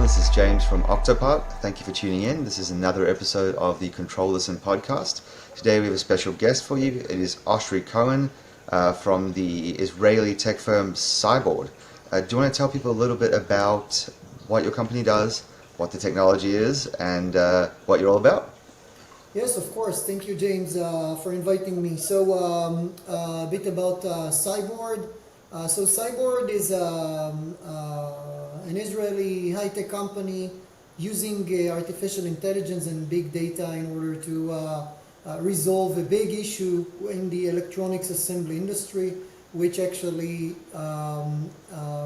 This is James from Octopart. Thank you for tuning in. This is another episode of the Control Listen podcast. Today we have a special guest for you. It is Oshri Cohen from the Israeli tech firm Cybord. Do you want to tell people a little bit about what your company does, what the technology is, and what you're all about? Yes, of course. Thank you, James, for inviting me. So, a bit about Cybord. Cybord is an Israeli high-tech company using artificial intelligence and big data in order to resolve a big issue in the electronics assembly industry, which actually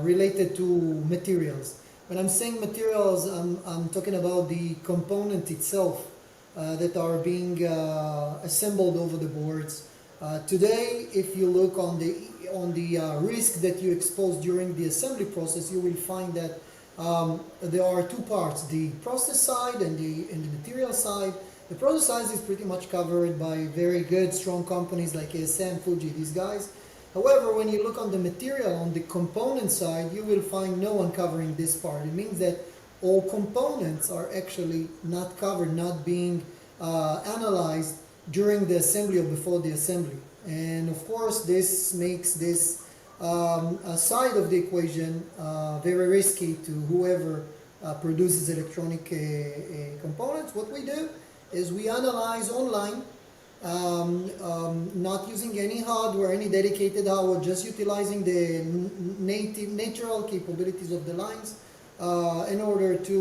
related to materials. When I'm saying materials, I'm talking about the component itself that are being assembled over the boards. Today, if you look on the risk that you expose during the assembly process, you will find that there are two parts: the process side and the material side. The process side is pretty much covered by very good, strong companies like ASM, Fuji, these guys. However, when you look on the material, on the component side, you will find no one covering this part. It means that all components are actually not covered, not being analyzed during the assembly or before the assembly. And of course, this makes this side of the equation very risky to whoever produces electronic components. What we do is we analyze online, not using any hardware, any dedicated hardware, just utilizing the natural capabilities of the lines in order to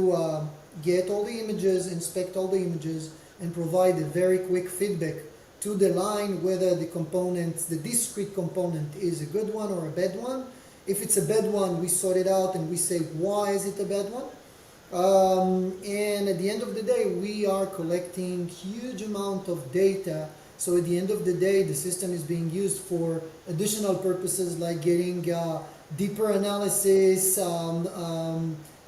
get all the images, inspect all the images, and provide a very quick feedback to the line whether the components, the discrete component, is a good one or a bad one. If it's a bad one, we sort it out and we say why is it a bad one. And at the end of the day, we are collecting huge amount of data. So at the end of the day, the system is being used for additional purposes like getting deeper analysis,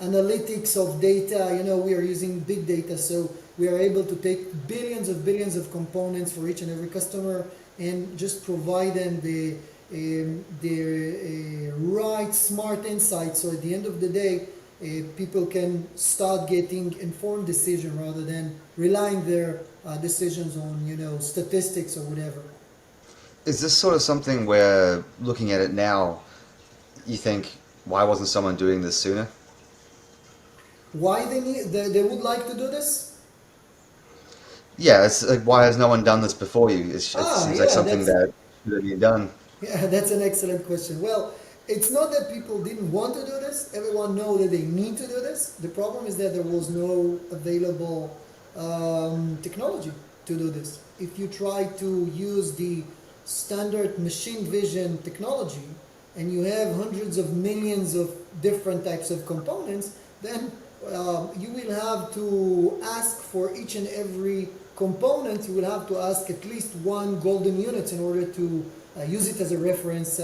analytics of data. We are using big data, so we are able to take billions of components for each and every customer and just provide them the right smart insights. So at the end of the day, people can start getting informed decision rather than relying their decisions on statistics or whatever. Is this sort of something where, looking at it now, you think, why wasn't someone doing this sooner? Why they would like to do this? Yeah, it's like, why has no one done this before you? It seems like something that should have been done. Yeah, that's an excellent question. Well, it's not that people didn't want to do this. Everyone knows that they need to do this. The problem is that there was no available technology to do this. If you try to use the standard machine vision technology and you have hundreds of millions of different types of components, then you will have to ask for each and every component. You will have to ask at least one golden unit in order to use it as a reference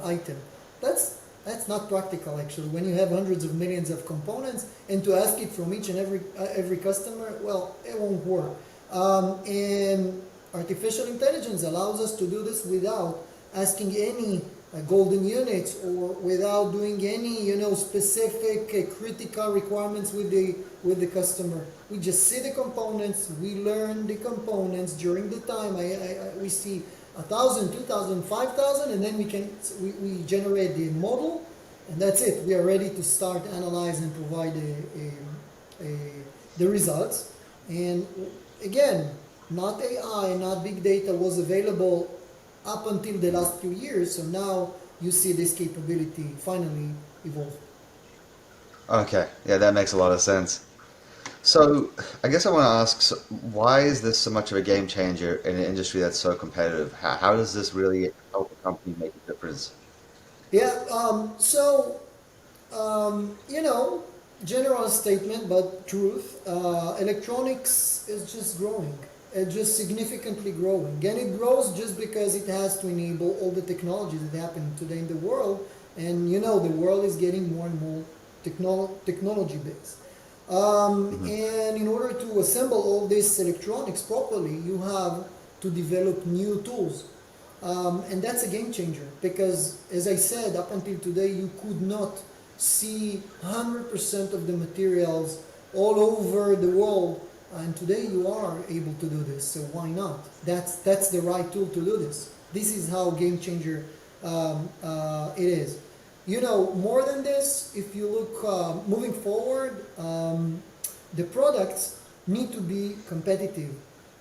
item. That's not practical actually. When you have hundreds of millions of components and to ask it from each and every customer, well, it won't work. And artificial intelligence allows us to do this without asking any golden units or without doing any specific critical requirements with the customer. We just see the components, we learn the components during the time. We see 1,000, 2,000, 5,000, and then we generate the model, and that's it. We are ready to start analyze and provide the results. And again, not AI, not big data was available up until the last few years, so now you see this capability finally evolve. Okay, yeah, that makes a lot of sense. So I guess I want to ask, why is this so much of a game changer in an industry that's so competitive? How does this really help a company make a difference? Yeah, general statement, but truth. Electronics is just growing. It's just significantly growing. And it grows just because it has to enable all the technologies that happen today in the world. And the world is getting more and more technology based. And in order to assemble all this electronics properly, you have to develop new tools. And that's a game changer because, as I said, up until today, you could not see 100% of the materials all over the world. And today you are able to do this, so why not? That's the right tool to do this. This is how game changer it is. You know, more than this, if you look moving forward, the products need to be competitive.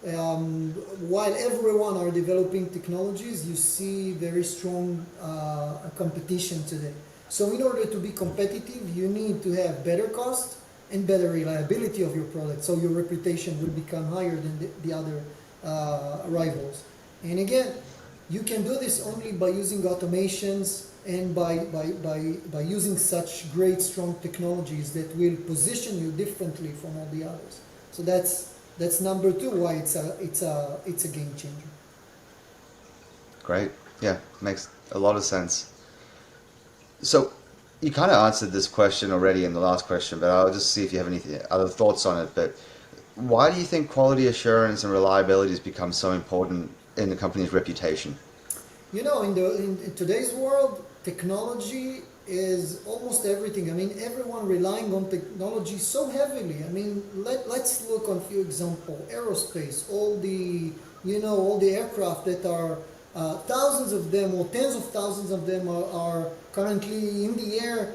While everyone are developing technologies, you see very strong competition today. So in order to be competitive, you need to have better cost and better reliability of your product, so your reputation will become higher than the other rivals. And again, you can do this only by using automations and by using such great, strong technologies that will position you differently from all the others. So that's number two, why it's a game changer. Great. Yeah, makes a lot of sense. So you kind of answered this question already in the last question, but I'll just see if you have any other thoughts on it. But why do you think quality assurance and reliability has become so important in the company's reputation? You know, in today's world, technology is almost everything. I mean, everyone relying on technology so heavily. I mean, let's look on a few examples. Aerospace, all the aircraft that are thousands of them or tens of thousands of them are currently in the air,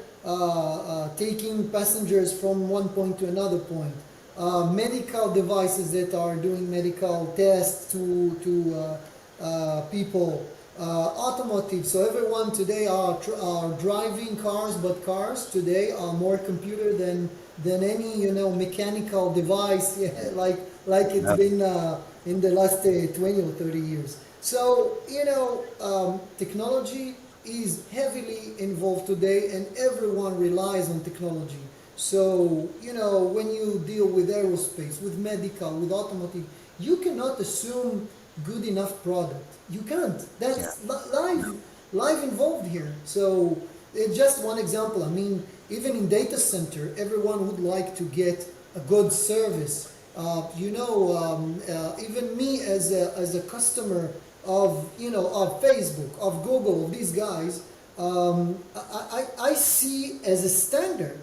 taking passengers from one point to another point. Medical devices that are doing medical tests to people. Automotive, so everyone today are driving cars, but cars today are more computer than any mechanical device like it's been in the last 20 or 30 years. So technology is heavily involved today, and everyone relies on technology. So when you deal with aerospace, with medical, with automotive, you cannot assume good enough product. You can't. That's live involved here. So just one example. I mean, even in data center, everyone would like to get a good service. Even me as a customer of Facebook, of Google, of these guys, I see as a standard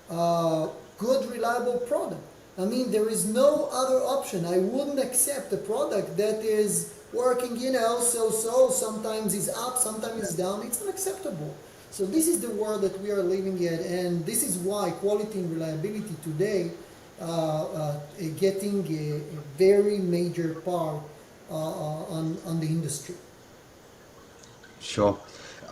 good, reliable product. I mean, there is no other option. I wouldn't accept a product that is working, so sometimes it's up, sometimes it's down. It's not acceptable. So this is the world that we are living in, and this is why quality and reliability today getting a very major part on the industry. Sure.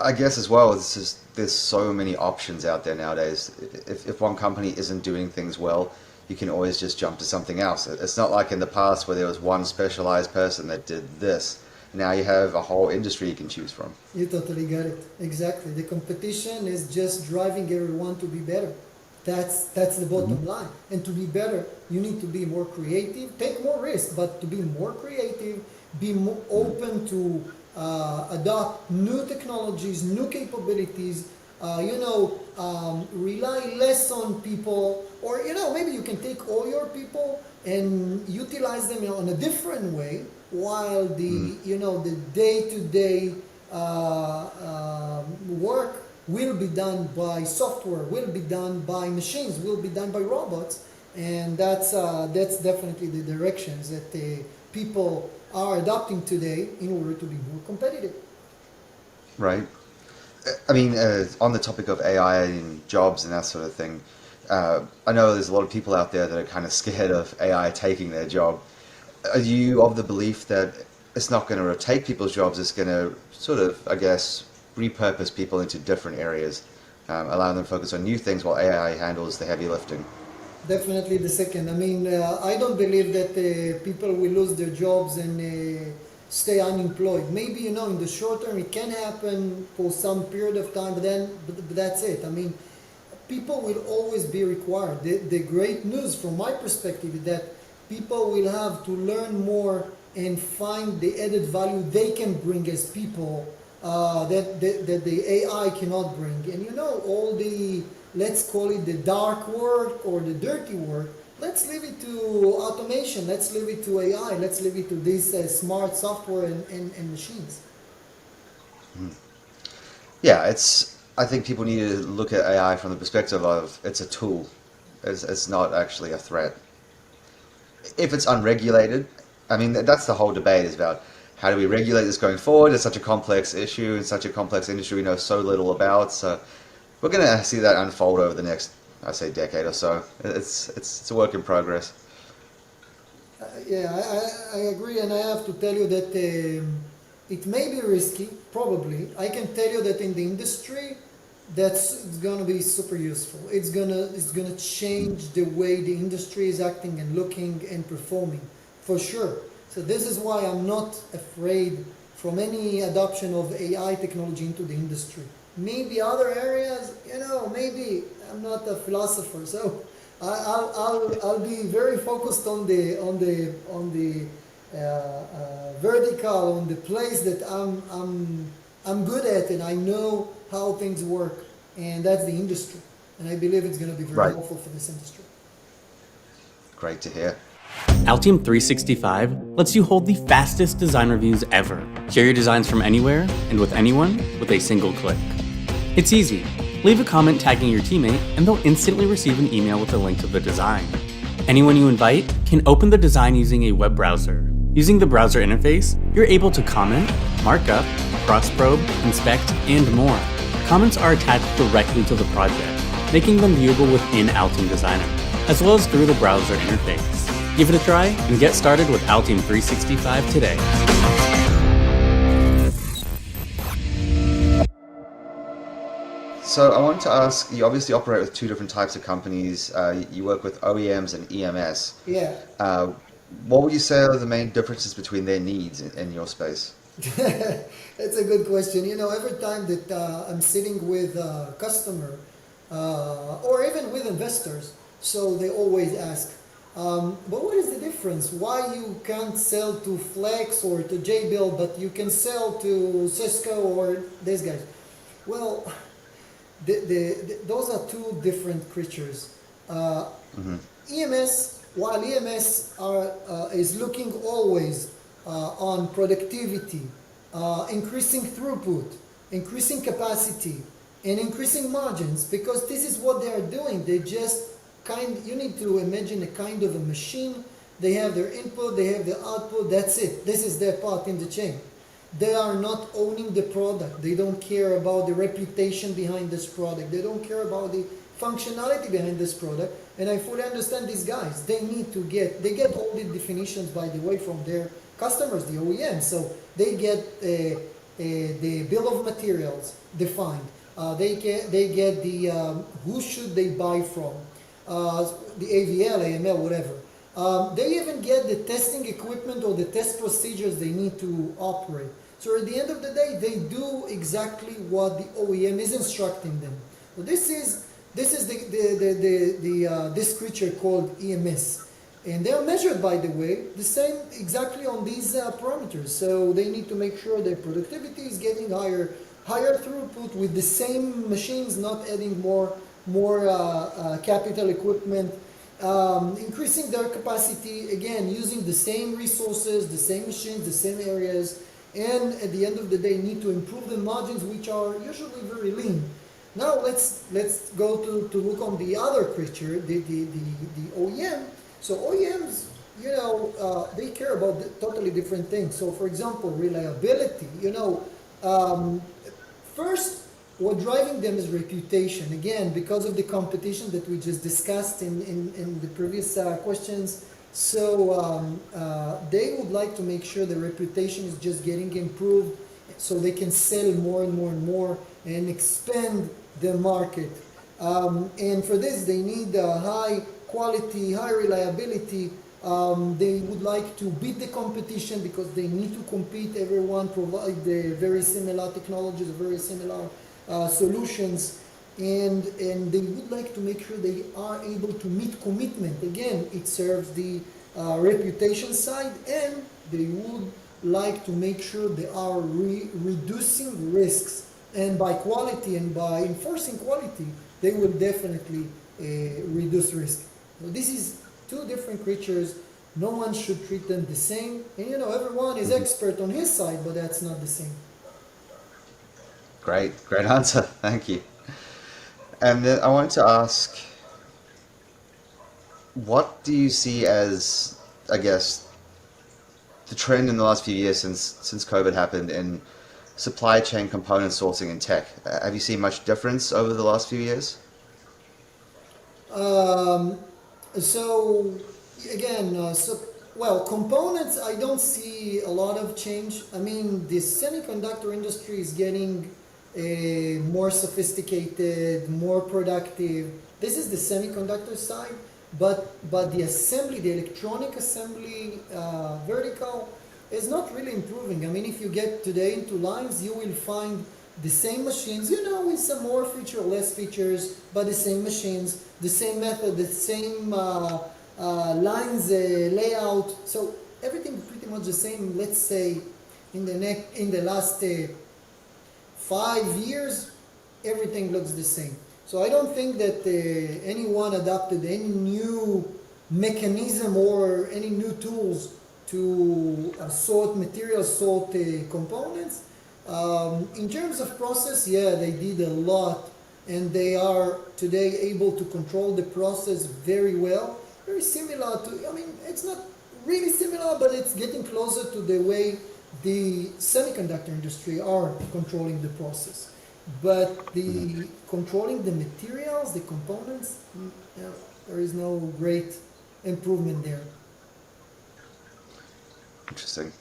I guess as well, there's so many options out there nowadays. If one company isn't doing things well, you can always just jump to something else. It's not like in the past where there was one specialized person that did this. Now you have a whole industry you can choose from. You totally got it. Exactly. The competition is just driving everyone to be better. That's the bottom line. And to be better, you need to be more creative, take more risk, but to be more creative, be more open to adopt new technologies, new capabilities, rely less on people, or maybe you can take all your people and utilize them on a different way, while the day-to-day work will be done by software, will be done by machines, will be done by robots, and that's definitely the directions that people are adopting today in order to be more competitive. Right. I mean, on the topic of AI and jobs and that sort of thing, I know there's a lot of people out there that are kind of scared of AI taking their job. Are you of the belief that it's not going to take people's jobs, it's going to sort of, I guess, repurpose people into different areas, allowing them to focus on new things while AI handles the heavy lifting? Definitely the second. I mean, I don't believe that people will lose their jobs and stay unemployed. Maybe, in the short term it can happen for some period of time, but that's it. I mean, people will always be required. The great news from my perspective is that people will have to learn more and find the added value they can bring as people that the AI cannot bring. And all the, let's call it the dark work or the dirty work, let's leave it to automation, let's leave it to AI, let's leave it to this smart software and machines. Yeah, it's I think people need to look at AI from the perspective of it's a tool. It's not actually a threat. If it's unregulated, I mean, that's the whole debate is about how do we regulate this going forward? It's such a complex issue and such a complex industry we know so little about. So we're going to see that unfold over the next, I say, decade or so. It's a work in progress. Yeah, I agree, and I have to tell you that it may be risky, probably. I can tell you that in the industry, that's going to be super useful. It's gonna change the way the industry is acting and looking and performing, for sure. So this is why I'm not afraid from any adoption of AI technology into the industry. Maybe other areas, maybe I'm not a philosopher, so I'll be very focused on the vertical, on the place that I'm good at, and I know how things work, and that's the industry. And I believe it's going to be very helpful for this industry. Great to hear. Altium 365 lets you hold the fastest design reviews ever. Share your designs from anywhere and with anyone with a single click. It's easy. Leave a comment tagging your teammate and they'll instantly receive an email with a link to the design. Anyone you invite can open the design using a web browser. Using the browser interface, you're able to comment, mark up, cross-probe, inspect, and more. Comments are attached directly to the project, making them viewable within Altium Designer, as well as through the browser interface. Give it a try and get started with Altium 365 today. So I wanted to ask, you obviously operate with two different types of companies. You work with OEMs and EMS. Yeah. What would you say are the main differences between their needs in your space? That's a good question. Every time that I'm sitting with a customer or even with investors, so they always ask, but what is the difference? Why you can't sell to Flex or to JBuild, but you can sell to Cisco or these guys? Well, those are two different creatures. EMS, while EMS is looking always on productivity, increasing throughput, increasing capacity, and increasing margins, because this is what they are doing. They just you need to imagine a kind of a machine. They have their input, they have their output, that's it. This is their part in the chain. They are not owning the product. They don't care about the reputation behind this product. They don't care about the functionality behind this product. And I fully understand these guys. They get all the definitions, by the way, from their customers, the OEMs. So they get the bill of materials defined. They get the who should they buy from, the AVL, AML, whatever. They even get the testing equipment or the test procedures they need to operate. So at the end of the day, they do exactly what the OEM is instructing them. So this is this creature called EMS. And they are measured, by the way, the same exactly on these parameters. So they need to make sure their productivity is getting higher throughput with the same machines, not adding more capital equipment, increasing their capacity, again, using the same resources, the same machines, the same areas, and at the end of the day need to improve the margins, which are usually very lean. Now let's go to look on the other creature, the OEM. So OEMs, they care about totally different things. So for example, reliability, first, what driving them is reputation. Again, because of the competition that we just discussed in the previous questions. So they would like to make sure the reputation is just getting improved so they can sell more and more and more and expand their market. And for this, they need high quality, high reliability. They would like to beat the competition because they need to compete. Everyone provide the very similar technologies, very similar solutions, and they would like to make sure they are able to meet commitment. Again, it serves the reputation side, and they would like to make sure they are reducing risks. And by quality and by enforcing quality, they will definitely reduce risk. So this is two different creatures. No one should treat them the same. And everyone is expert on his side, but that's not the same. Great answer. Thank you. And then I wanted to ask, what do you see as, I guess, the trend in the last few years since COVID happened in supply chain component sourcing in tech? Have you seen much difference over the last few years? Um, so again, well, components, I don't see a lot of change. I mean, the semiconductor industry is getting more sophisticated, more productive. This is the semiconductor side, but the assembly, the electronic assembly vertical is not really improving. I mean, if you get today into lines, you will find the same machines, with some more feature, less features, but the same machines, the same method, the same lines, layout. So everything pretty much the same. Let's say in the last 5 years, everything looks the same. So I don't think that anyone adopted any new mechanism or any new tools to sort materials, sort components. In terms of process, yeah, they did a lot, and they are today able to control the process very well. Very similar to, I mean, it's not really similar, but it's getting closer to the way the semiconductor industry are controlling the process. But the controlling the materials, the components, there is no great improvement there. Interesting.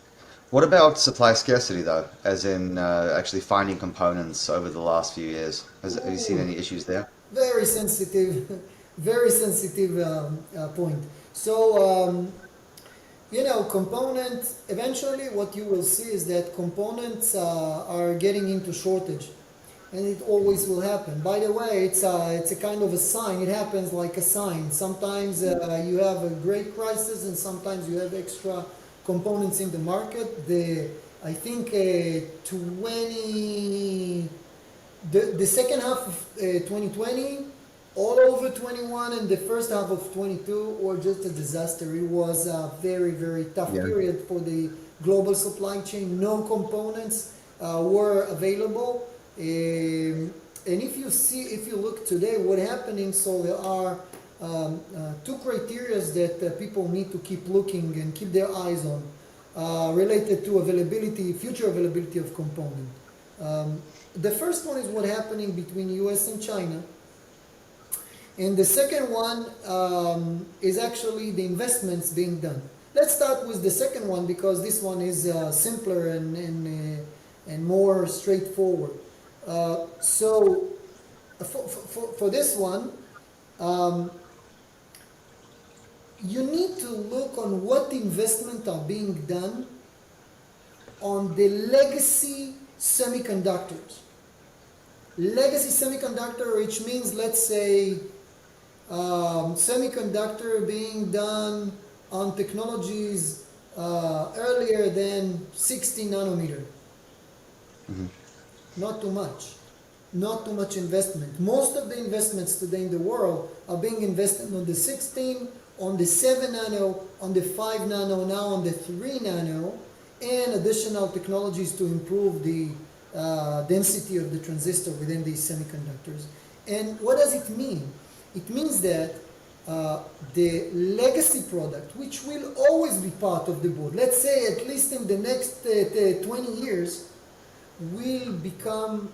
What about supply scarcity, though, as in actually finding components over the last few years? Have you seen any issues there? Very sensitive, very sensitive point. So, components, eventually what you will see is that components are getting into shortage. And it always will happen. By the way, it's a kind of a sign. It happens like a sign. Sometimes you have a great crisis, and sometimes you have extra components in the market. I think the second half of 2020, all over 21, and the first half of 22 were just a disaster. It was a very, very tough period for the global supply chain. No components were available. And if you look today, what's happening, so there are two criteria that people need to keep looking and keep their eyes on related to availability, future availability of component. The first one is what's happening between US and China. And the second one is actually the investments being done. Let's start with the second one, because this one is simpler and more straightforward. So for this one, you need to look on what investment are being done on the legacy semiconductors. Legacy semiconductor, which means, let's say, semiconductor being done on technologies earlier than 60 nanometer. Mm-hmm. Not too much. Not too much investment. Most of the investments today in the world are being invested on the 16, on the 7 nano, on the 5 nano, now on the 3 nano, and additional technologies to improve the density of the transistor within these semiconductors. And what does it mean? It means that the legacy product, which will always be part of the board, let's say at least in the next 20 years, will become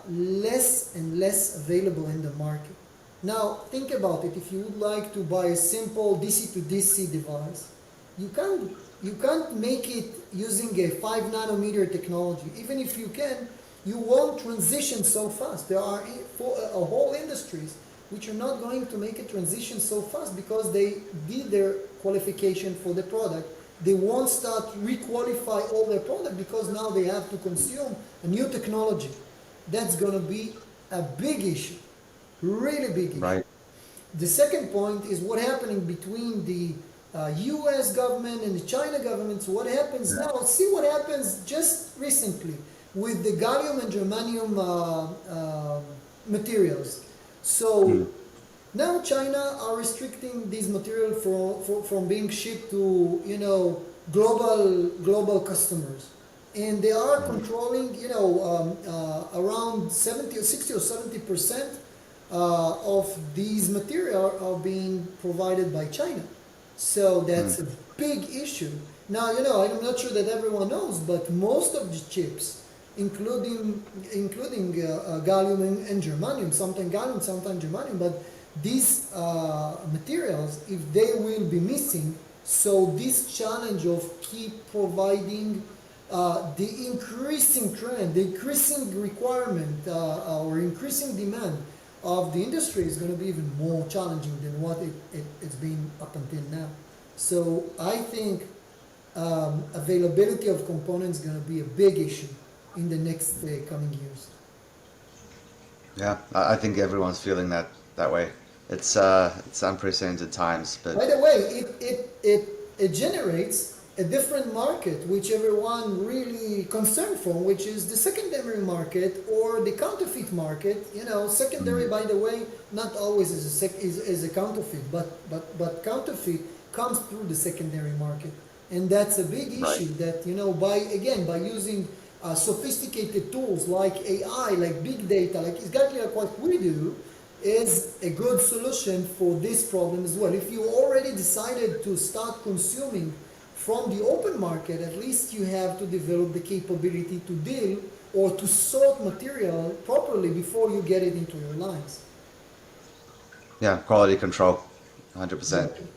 less and less available in the market. Now, think about it. If you would like to buy a simple DC to DC device, you can't make it using a 5 nanometer technology. Even if you can, you won't transition so fast. There are whole industries which are not going to make a transition so fast because they did their qualification for the product. They won't start re-qualify all their product because now they have to consume a new technology. That's going to be a big issue, really big issue. Right. The second point is what happening between the U.S. government and the China government. So what happens now? See what happens just recently with the gallium and germanium materials. So now China are restricting these materials from being shipped to global customers. and they are controlling, around 70 or 60 or 70% of these material are being provided by China. So that's a big issue. Now, I'm not sure that everyone knows, but most of the chips, including gallium and germanium, sometimes gallium, sometimes germanium, but these materials, if they will be missing, so this challenge of keep providing the increasing trend, the increasing requirement or increasing demand of the industry is going to be even more challenging than what it's been up until now. So I think availability of components is going to be a big issue in the next coming years. Yeah, I think everyone's feeling that way. It's unprecedented times, but By the way, it generates a different market, which everyone really concerned from, which is the secondary market or the counterfeit market. Secondary, by the way, not always is a counterfeit, but counterfeit comes through the secondary market, and that's a big issue. That by using sophisticated tools like AI, like big data, like exactly like what we do, is a good solution for this problem as well. If you already decided to start consuming from the open market, at least you have to develop the capability to deal or to sort material properly before you get it into your lines. yeah, quality control, 100%. Exactly.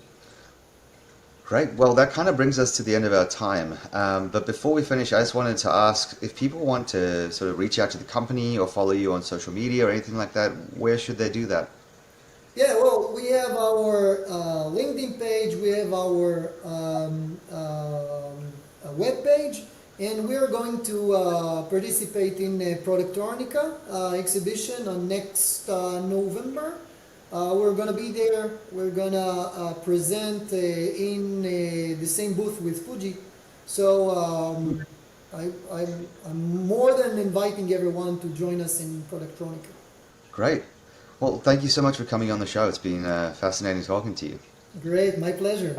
Great. Well, that kind of brings us to the end of our time. But before we finish, I just wanted to ask if people want to sort of reach out to the company or follow you on social media or anything like that, where should they do that? Yeah, well, we have our LinkedIn page, we have our web page, and we're going to participate in a Productronica exhibition on next November. We're going to be there. We're going to present in the same booth with Fuji. So I'm more than inviting everyone to join us in Productronica. Great. Well, thank you so much for coming on the show. It's been fascinating talking to you. Great, my pleasure.